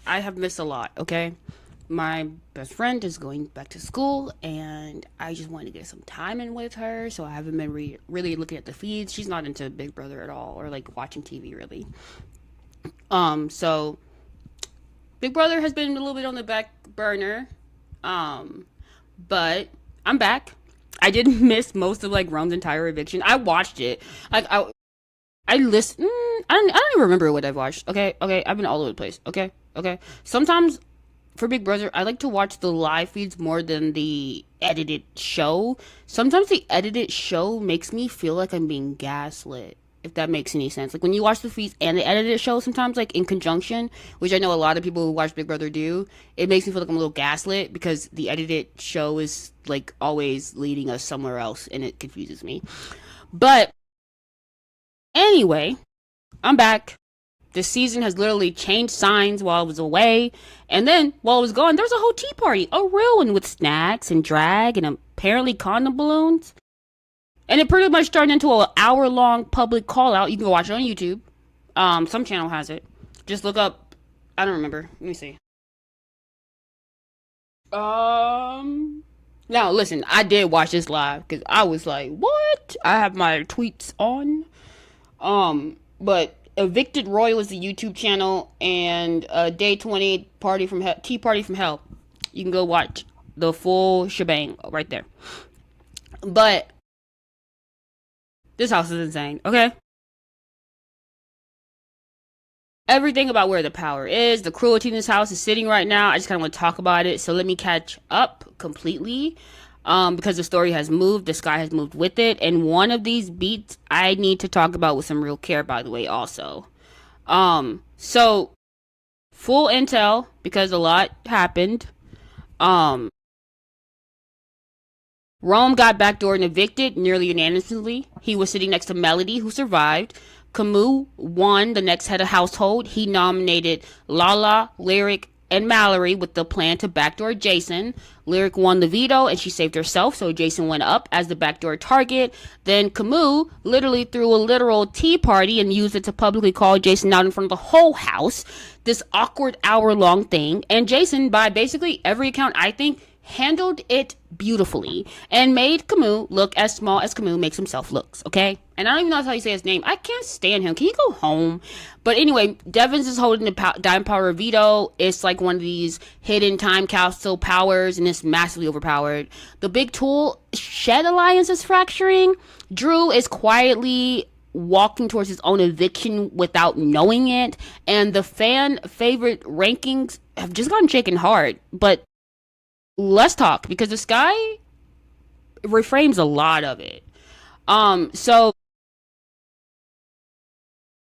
I have missed a lot, okay? My best friend is going back to school, and I just wanted to get some time in with her, so I haven't been really looking at the feeds. She's not into Big Brother at all, or like watching TV really. So Big Brother has been a little bit on the back burner, um, but I'm back. I did miss most of like Rome's entire eviction. I watched it. Like I listened. I don't even remember what I've watched. Okay. I've been all over the place. Okay. Sometimes for Big Brother, I like to watch the live feeds more than the edited show. Sometimes the edited show makes me feel like I'm being gaslit. If that makes any sense. Like when you watch the feeds and the edited show, sometimes like in conjunction, which I know a lot of people who watch Big Brother do, it makes me feel like I'm a little gaslit because the edited show is like always leading us somewhere else and it confuses me. But anyway, I'm back. This season has literally changed signs while I was away. And then while I was gone, there was a whole tea party. A real one with snacks and drag and apparently condom balloons. And it pretty much turned into an hour long public call out. You can go watch it on YouTube. Some channel has it. Just look up, I don't remember. Let me see. Now listen, I did watch this live because I was like, what? I have my tweets on. But Evicted Royal is the YouTube channel, and Day 20 Party from Hell, Tea Party from Hell. You can go watch the full shebang right there. But this house is insane, okay? Everything about where the power is, the cruelty in this house is sitting right now. I just kind of want to talk about it. So let me catch up completely. Because the story has moved, the sky has moved with it, and one of these beats I need to talk about with some real care, by the way, also. So full intel because a lot happened. Um, Rome got backdoored and evicted nearly unanimously. He was sitting next to Melody, who survived. Kamu won the next head of household. He nominated Lala, Lyric, and Mallory with the plan to backdoor Jason. Lyric won the veto and she saved herself, so Jason went up as the backdoor target. Then Kamu literally threw a literal tea party and used it to publicly call Jason out in front of the whole house. This awkward hour long thing. And Jason, by basically every account, I think, handled it beautifully and made Kamu look as small as Kamu makes himself looks, okay? And I don't even know how you say his name. I can't stand him. Can you go home? But anyway, Devens is holding the Dime Power Veto. It's like one of these hidden time capsule powers, and it's massively overpowered. The big tool, Shed Alliance, is fracturing. Drew is quietly walking towards his own eviction without knowing it. And the fan favorite rankings have just gotten shaken hard. But let's talk because the sky reframes a lot of it. So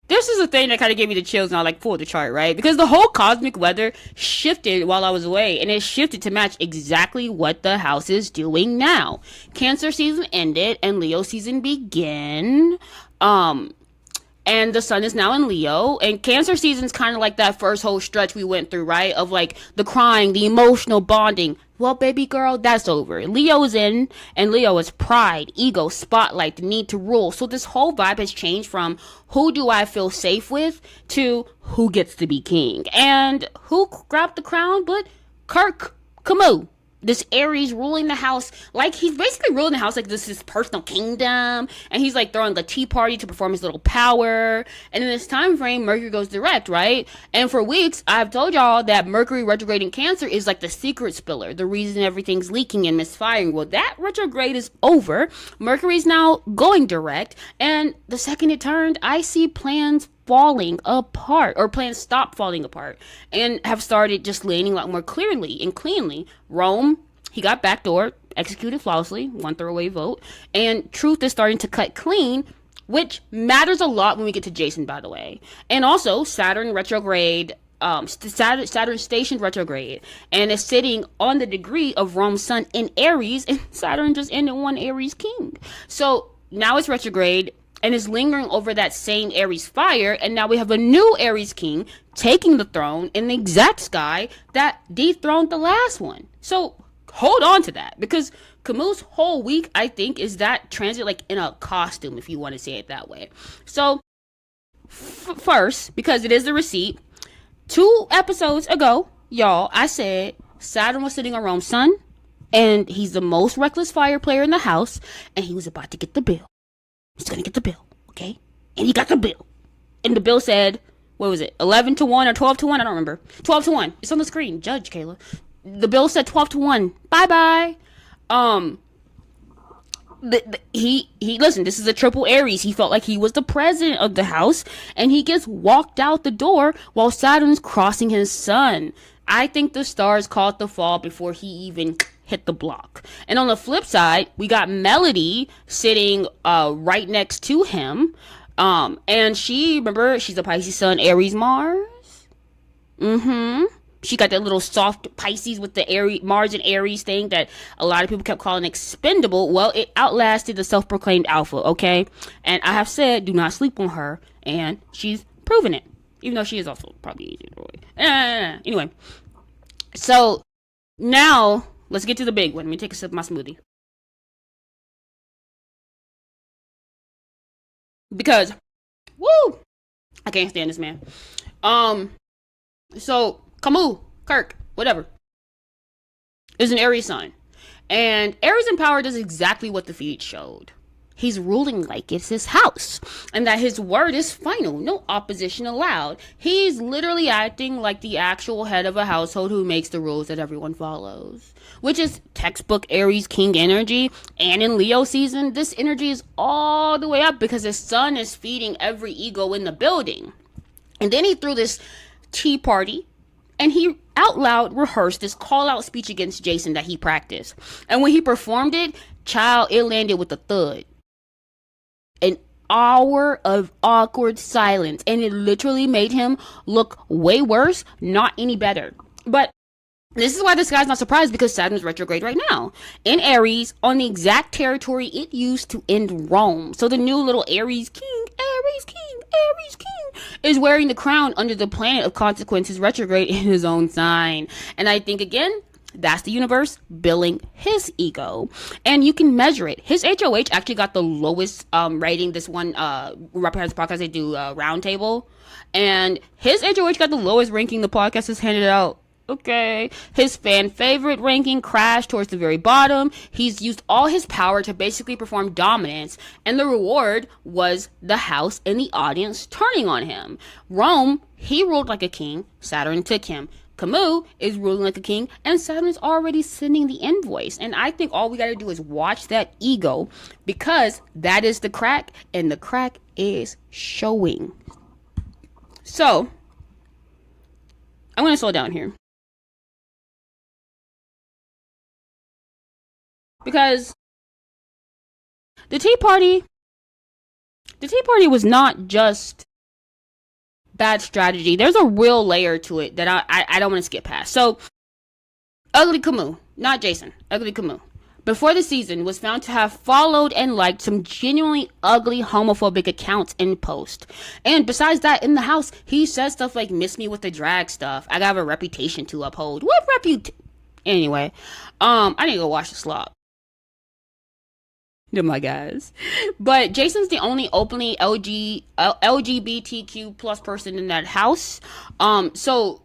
this is a thing that kind of gave me the chills and I like pulled the chart, right? Because the whole cosmic weather shifted while I was away, and it shifted to match exactly what the house is doing now. Cancer season ended and Leo season began. And the sun is now in Leo, and Cancer season's kind of like that first whole stretch we went through, right? Of like the crying, the emotional bonding. Well, baby girl, that's over. Leo is in, and Leo is pride, ego, spotlight, the need to rule. So this whole vibe has changed from who do I feel safe with to who gets to be king. And who grabbed the crown but Kirk Camus, this Aries ruling the house, like he's basically ruling the house like this is his personal kingdom, and he's like throwing a tea party to perform his little power. And in this time frame, Mercury goes direct, right? And for weeks, I've told y'all that Mercury retrograde in Cancer is like the secret spiller, the reason everything's leaking and misfiring. Well, that retrograde is over. Mercury's now going direct, and the second it turned, I see plans falling apart, or plans stop falling apart and have started just landing a lot more clearly and cleanly. Rome, he got backdoored, executed flawlessly, one throwaway vote, and truth is starting to cut clean, which matters a lot when we get to Jason, by the way. And also Saturn retrograde, Saturn stationed retrograde, and is sitting on the degree of Rome's sun in Aries, and Saturn just ended one Aries king. So now it's retrograde and is lingering over that same Aries fire, and now we have a new Aries king taking the throne in the exact sky that dethroned the last one. So hold on to that, because Camus' whole week, I think, is that transit like in a costume, if you want to say it that way. So first, because it is the receipt, 2 episodes ago, y'all, I said Saturn was sitting on Rome's sun, and he's the most reckless fire player in the house, and he was about to get the bill. He's gonna get the bill, okay? And he got the bill. And the bill said, what was it, 11-1 or 12-1? I don't remember. 12-1. It's on the screen. Judge, Kayla. The bill said 12-1. Bye-bye. He listen, this is a triple Aries. He felt like he was the president of the house, and he gets walked out the door while Saturn's crossing his sun. I think the stars called the fall before he even hit the block. And on the flip side, we got Melody sitting right next to him. And remember, she's a Pisces sun, Aries Mars. She got that little soft Pisces with the Mars and Aries thing that a lot of people kept calling expendable. Well, it outlasted the self-proclaimed alpha, okay? And I have said, do not sleep on her, and she's proven it. Even though she is also probably easy to avoid. Anyway, so now let's get to the big one. Let me take a sip of my smoothie. Because, woo, I can't stand this man. So Kamu, Kirk, whatever, is an Aries sign. And Aries in power does exactly what the feed showed. He's ruling like it's his house, and that his word is final, no opposition allowed. He's literally acting like the actual head of a household who makes the rules that everyone follows, which is textbook Aries king energy. And in Leo season, this energy is all the way up because his sun is feeding every ego in the building. And then he threw this tea party, and he out loud rehearsed this call out speech against Jason that he practiced. And when he performed it, child, it landed with a thud. An hour of awkward silence, and it literally made him look way worse, not any better. But this is why this guy's not surprised, because Saturn's retrograde right now in Aries on the exact territory it used to end Rome. So the new little Aries king is wearing the crown under the planet of consequences retrograde in his own sign. And I think, again, that's the universe billing his ego. And you can measure it. His HOH actually got the lowest rating. This one represents podcast they do roundtable. And his HOH got the lowest ranking the podcast has handed out. Okay. His fan favorite ranking crashed towards the very bottom. He's used all his power to basically perform dominance, and the reward was the house and the audience turning on him. Rome, he ruled like a king. Saturn took him. Kamu is ruling like a king, and Saturn is already sending the invoice. And I think all we got to do is watch that ego, because that is the crack, and the crack is showing. So, I'm going to slow down here. Because the Tea Party was not just bad strategy. There's a real layer to it that I don't want to skip past. So, Ugly Kamu, not Jason, Ugly Kamu, before the season was found to have followed and liked some genuinely ugly homophobic accounts in post. And besides that, in the house, he says stuff like, miss me with the drag stuff. I got a reputation to uphold. What reputation? Anyway, I need to go watch the slop. My guys. But Jason's the only openly LGBTQ plus person in that house. So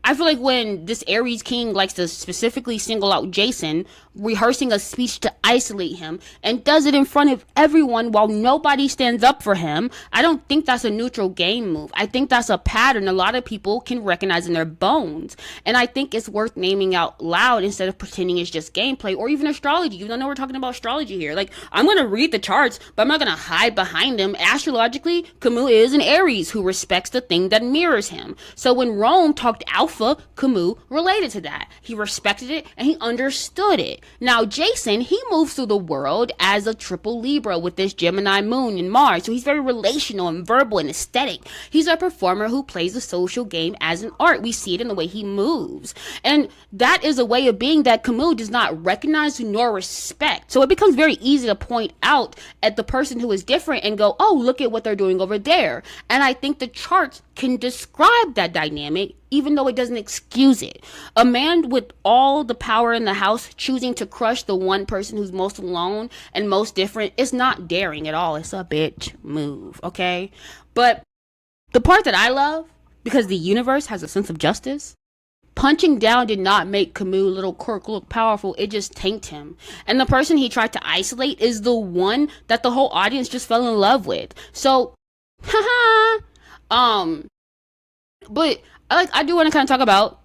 I feel like when this Aries king likes to specifically single out Jason, rehearsing a speech to isolate him, and does it in front of everyone while nobody stands up for him, I don't think that's a neutral game move. I think that's a pattern a lot of people can recognize in their bones. And I think it's worth naming out loud instead of pretending it's just gameplay or even astrology. You don't know we're talking about astrology here. Like, I'm going to read the charts, but I'm not going to hide behind them. Astrologically, Kamu is an Aries who respects the thing that mirrors him. So when Rome talked alpha, Kamu related to that. He respected it and he understood it. Now, Jason, he moves through the world as a triple Libra with this Gemini moon and Mars. So he's very relational and verbal and aesthetic. He's a performer who plays the social game as an art. We see it in the way he moves. And that is a way of being that Kamu does not recognize nor respect. So it becomes very easy to point out at the person who is different and go, oh, look at what they're doing over there. And I think the charts can describe that dynamic, even though it doesn't excuse it. A man with all the power in the house choosing to crush the one person who's most alone and most different is not daring at all. It's a bitch move, okay? But the part that I love because the universe has a sense of justice. Punching down did not make Camus' little quirk look powerful. It just tanked him. And the person he tried to isolate is the one that the whole audience just fell in love with. So, haha. But I do want to kind of talk about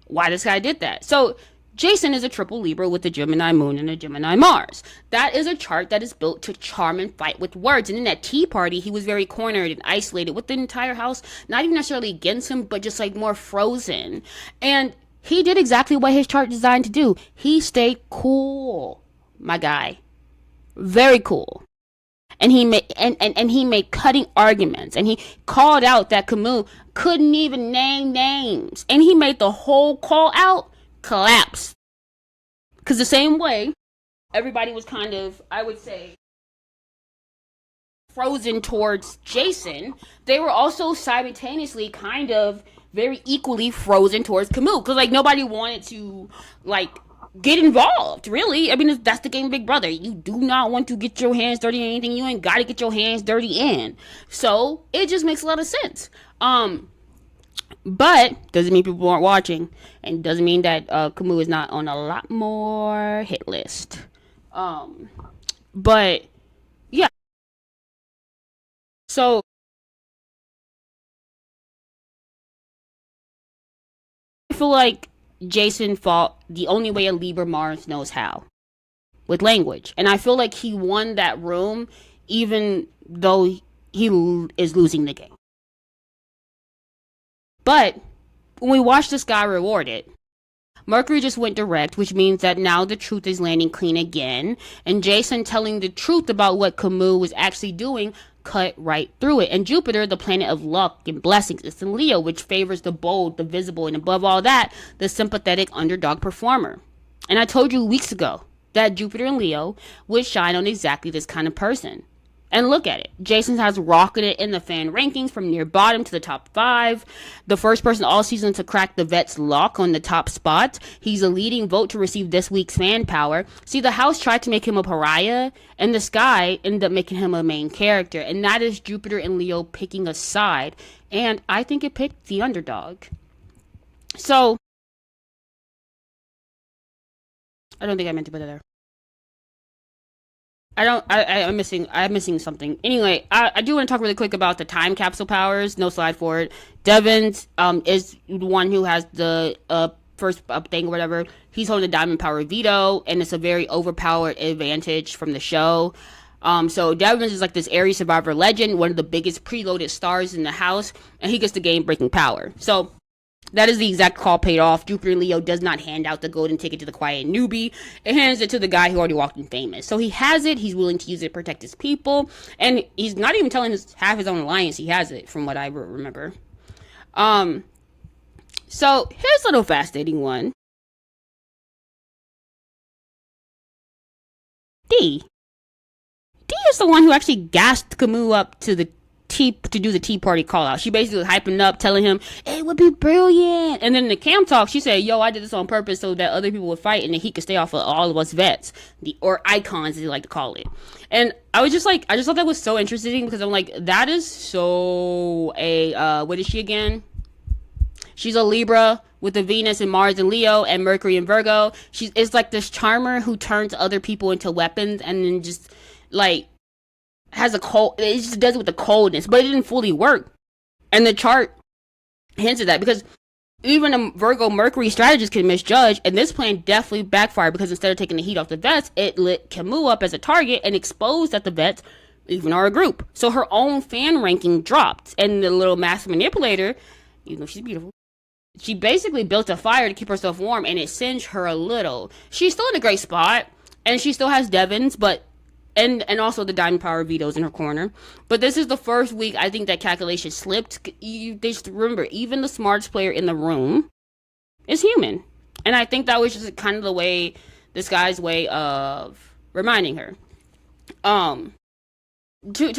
why this guy did that. So, Jason is a triple Libra with a Gemini moon and a Gemini Mars. That is a chart that is built to charm and fight with words. And in that tea party, he was very cornered and isolated with the entire house, not even necessarily against him, but just like more frozen. And he did exactly what his chart designed to do. He stayed cool, my guy. Very cool. And he made and he made cutting arguments, and he called out that Camus couldn't even name names, and he made the whole call out collapse. Because the same way everybody was kind of, I would say, frozen towards Jason, they were also simultaneously kind of very equally frozen towards Camus, because like nobody wanted to like get involved, really. I mean, that's the game, Big Brother. You do not want to get your hands dirty in anything you ain't got to get your hands dirty in. So it just makes a lot of sense. But doesn't mean people aren't watching, and doesn't mean that Camus is not on a lot more hit list. But yeah. So I feel like Jason fought the only way a Libra Mars knows how, with language, and I feel like he won that room, even though he is losing the game. But when we watch this guy rewarded, Mercury just went direct, which means that now the truth is landing clean again, and Jason telling the truth about what Camus was actually doing cut right through it. And Jupiter, the planet of luck and blessings, is in Leo, which favors the bold, the visible, and above all that, the sympathetic underdog performer. And I told you weeks ago that Jupiter in Leo would shine on exactly this kind of person. And look at it. Jason has rocketed in the fan rankings from near bottom to the top 5. The first person all season to crack the vet's lock on the top spot. He's a leading vote to receive this week's fan power. See, the house tried to make him a pariah, and the sky ended up making him a main character. And that is Jupiter and Leo picking a side. And I think it picked the underdog. So, I don't think I meant to put it there. I'm missing something. Anyway, I do want to talk really quick about the time capsule powers. No slide for it. Devens is the one who has the first up thing or whatever. He's holding the diamond power veto, and it's a very overpowered advantage from the show. So Devens is like this Aries survivor legend, one of the biggest preloaded stars in the house, and he gets the game breaking power. So that is the exact call paid off. Jupiter Leo does not hand out the golden ticket to the quiet newbie. It hands it to the guy who already walked in famous. So he has it. He's willing to use it to protect his people. And he's not even telling half his own alliance he has it, from what I remember. So here's a little fascinating one. D. D is the one who actually gassed Camus up to do the tea party call out. She basically was hyping up, telling him it would be brilliant. And then in the cam talk, she said, "Yo, I did this on purpose so that other people would fight and that he could stay off of all of us vets, or icons, as they like to call it." And I was just like, I just thought that was so interesting, because I'm like, that is so what is she again? She's a Libra with the Venus and Mars and Leo and Mercury and Virgo. It's like this charmer who turns other people into weapons, and then just like has a cold, it just does it with the coldness, but it didn't fully work. And the chart hints at that, because even a Virgo Mercury strategist can misjudge, and this plan definitely backfired, because instead of taking the heat off the vets, it lit Camus up as a target and exposed that the vets even are a group. So her own fan ranking dropped, and the little master manipulator, even though she's beautiful, she basically built a fire to keep herself warm, and it singed her a little. She's still in a great spot, and she still has Devens, but and also the diamond power vetoes in her corner. But this is the first week I think that calculation slipped. They just remember, even the smartest player in the room is human, and I think that was just kind of the way, this guy's way of reminding her. To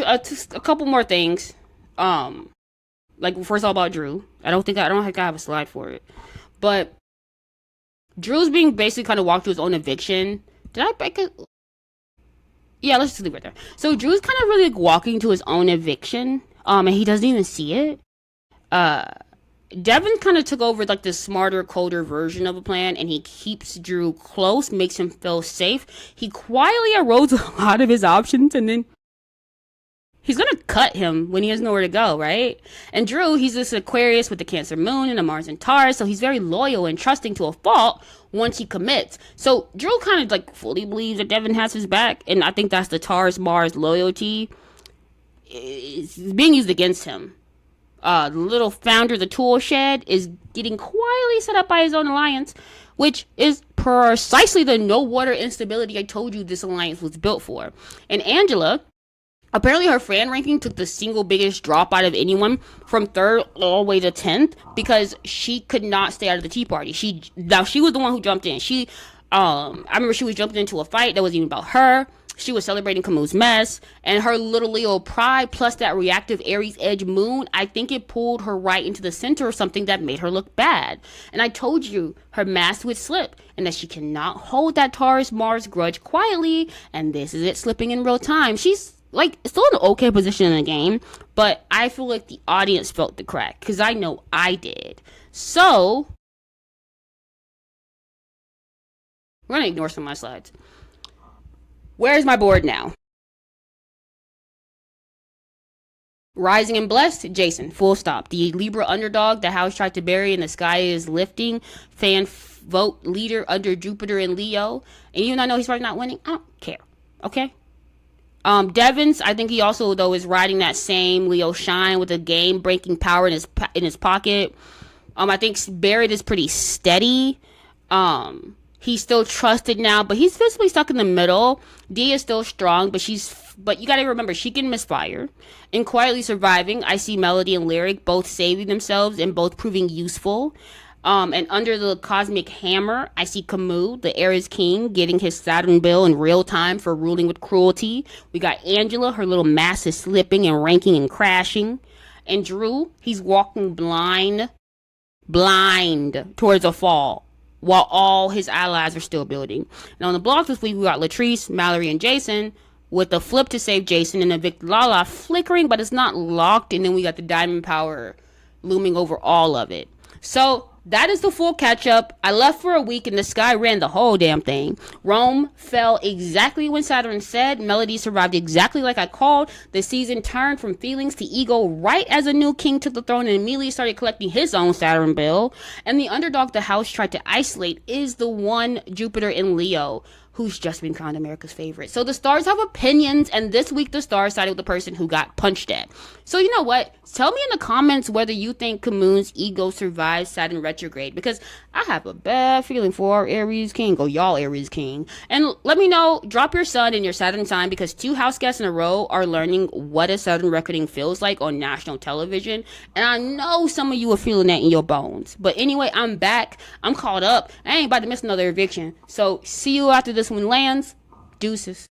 a couple more things. Like, first of all, about Drew. I don't think I have a slide for it, but Drew's being basically kind of walked through his own eviction. Did I break it? Yeah, let's just leave it there. So Drew's kind of really like walking to his own eviction, and he doesn't even see it. Devin kind of took over like the smarter, colder version of a plan, and he keeps Drew close, makes him feel safe. He quietly erodes a lot of his options, and then he's gonna cut him when he has nowhere to go, right? And Drew, he's this Aquarius with the Cancer Moon and a Mars and Taurus, so he's very loyal and trusting to a fault once he commits. So Drew kind of like fully believes that Devin has his back, and I think that's the Taurus Mars loyalty is being used against him. The little founder of the tool shed is getting quietly set up by his own alliance, which is precisely the no water instability I told you this alliance was built for. And Angela, apparently her fan ranking took the single biggest drop out of anyone from 3rd all the way to 10th because she could not stay out of the tea party. She was the one who jumped in. I remember she was jumping into a fight that wasn't even about her. She was celebrating Kamu's mess, and her little Leo pride plus that reactive Aries edge moon, I think it pulled her right into the center of something that made her look bad. And I told you her mask would slip, and that she cannot hold that Taurus Mars grudge quietly, and this is it slipping in real time. She's like still in an okay position in the game, but I feel like the audience felt the crack, because I know I did. So we're gonna ignore some of my slides. Where's my board now? Rising and blessed, Jason, full stop. The Libra underdog the house tried to bury and the sky is lifting. Fan vote leader under Jupiter and Leo. And even though I know he's probably not winning, I don't care. Okay? Devens, I think he also though is riding that same Leo shine with a game breaking power in his pocket. I think Barrett is pretty steady. He's still trusted now, but he's physically stuck in the middle. D is still strong, but you gotta remember, she can misfire. In quietly surviving, I see Melody and Lyric both saving themselves and both proving useful. And under the cosmic hammer, I see Kamu, the Aries king, getting his Saturn bill in real time for ruling with cruelty. We got Angela, her little mass is slipping and ranking and crashing. And Drew, he's walking blind towards a fall, while all his allies are still building. And on the blocks this week, we got Latrice, Mallory, and Jason, with the flip to save Jason, and evict Lala flickering, but it's not locked. And then we got the Diamond Power looming over all of it. So that is the full catch up. I left for a week and the sky ran the whole damn thing. Rome fell exactly when Saturn said. Melody survived exactly like I called. The season turned from feelings to ego right as a new king took the throne and immediately started collecting his own Saturn bill. And the underdog the house tried to isolate is the one Jupiter in Leo, who's just been crowned America's favorite. So the stars have opinions, and this week the stars sided with the person who got punched at. So you know what? Tell me in the comments whether you think Kamoon's ego survives Saturn retrograde, because I have a bad feeling for our Aries king, or y'all Aries king. And let me know, drop your sun and your Saturn sign, because 2 house guests in a row are learning what a Saturn reckoning feels like on national television. And I know some of you are feeling that in your bones. But anyway, I'm back. I'm caught up. I ain't about to miss another eviction. So see you after this one lands. Deuces.